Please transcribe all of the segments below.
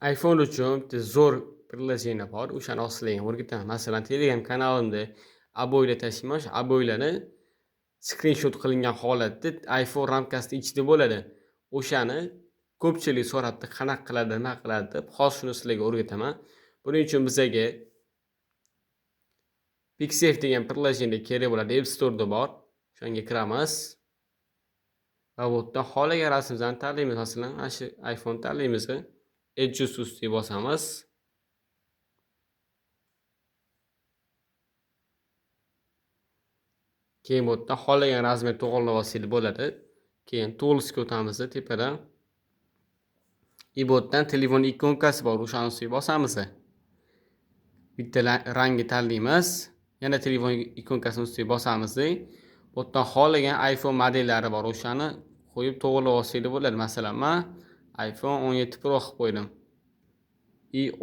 iPhone uchun bitta zo'r приложение bor. O'shani ostiga o'rgataman. Masalan, Telegram kanalimda aboylar tashiyman. O'sha aboylarni skrinshot qilingan holatda iPhone ramkasida ichida bo'ladi. O'shani ko'pchilik so'rabdi, qanaqa qiladi, nima qiladi deb. Hozir shuni sizlarga o'rgataman. Buning uchun bizga Pixel degan приложение kerak bo'ladi. App Store'da bor. O'shanga kiramiz. Va bu yerdan xohlagan rasmimizni tanlaymiz. Masalan, mana shu iPhone tanlaymiz. Adjust ustiga bosamiz. Keyin bu yerdan xohlagan razmer to'g'irlab olsangiz bo'ladi. Keyin Toolsga o'tamiz tepadan. Bu yerdan telefon ikonkasi bor, o'shani ustiga bosamiz. Bitta rangni tanlaymiz. Yana telefon ikonkasini ustiga bosamiz. Bu yerdan xohlagan iPhone modellari bor, o'shani qo'yib to'g'irlab olsangiz bo'ladi. Masalan, men iPhone 17 Pro qilib qo'ydim.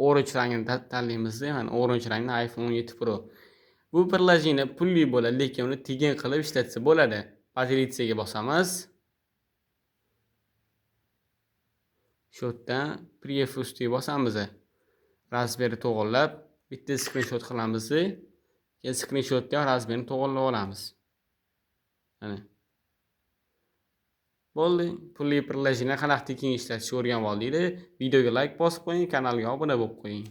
Orange rangini tanlaymiz. Mana orange rangni iPhone 17 Pro. Bu приложение pulli bo'ladi, lekin uni tekin qilib ishlatsa bo'ladi. Pozitsiyaga bosamiz. Shu yerdan preview ustiga bosamiz. Raspberry to'g'irlab, bitta screenshot qilamiz. Keyin screenshotga Raspberry to'g'irlab olamiz. Mana. Bo'ldi. Pulli приложение qanaqa tekin ishlatishni o'rganib oldingiz. Videoga like bosib qo'ying, kanalga obuna bo'lib qo'ying.